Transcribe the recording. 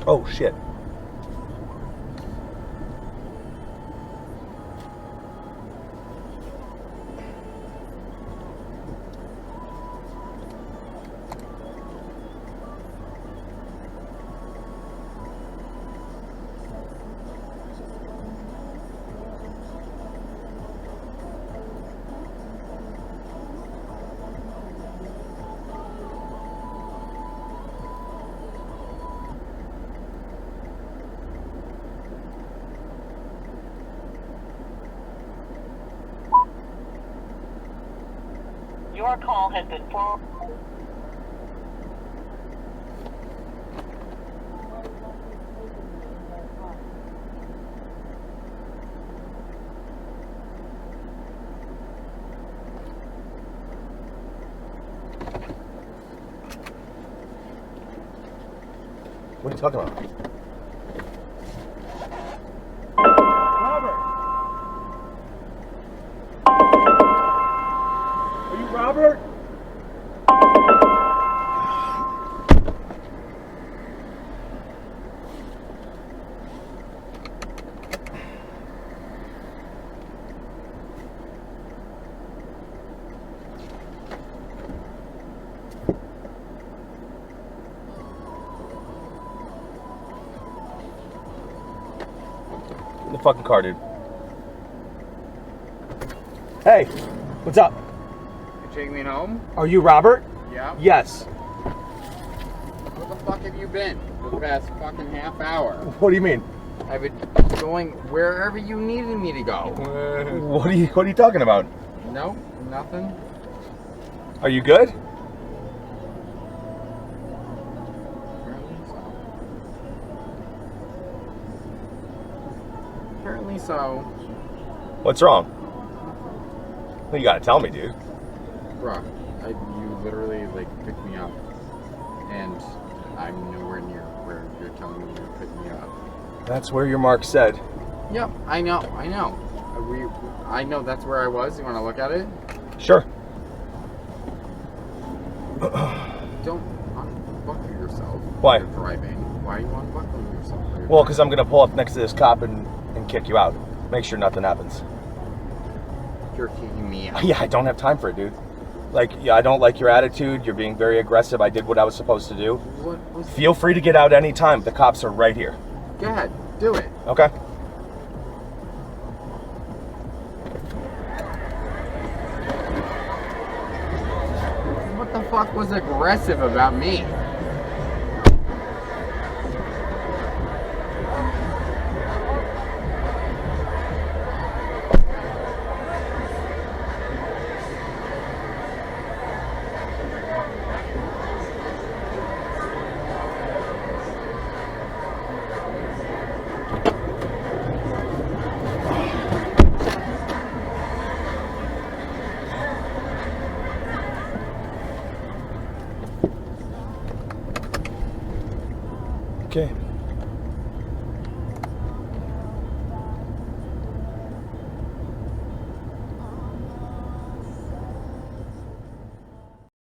Oh, shit. Your call has been forwarded. What are you talking about? Robert! Are you Robert? In the fucking car, dude. Hey, what's up? You take me home? Are you Robert? Yeah. Yes. Where the fuck have you been for the past fucking half hour? What do you mean? I've been going wherever you needed me to go. What are you talking about? No, nothing. Are you good? Apparently so. What's wrong? Well, you gotta tell me, dude. Bruh, you literally like picked me up, and I'm nowhere near where you're telling me you're picking me up. That's where your mark said. Yep, I know. I know that's where I was. You want to look at it? Sure. Don't unbuckle yourself. Why? You're driving. Why are you unbuckling yourself? Well, because I'm gonna pull up next to this cop and kick you out. Make sure nothing happens. You're kicking me out. Yeah, I don't have time for it, dude. Like, yeah, I don't like your attitude. You're being very aggressive. I did what I was supposed to do. What was? Feel free to get out anytime. The cops are right here. Go ahead, do it. Okay? What the fuck was aggressive about me? Okay.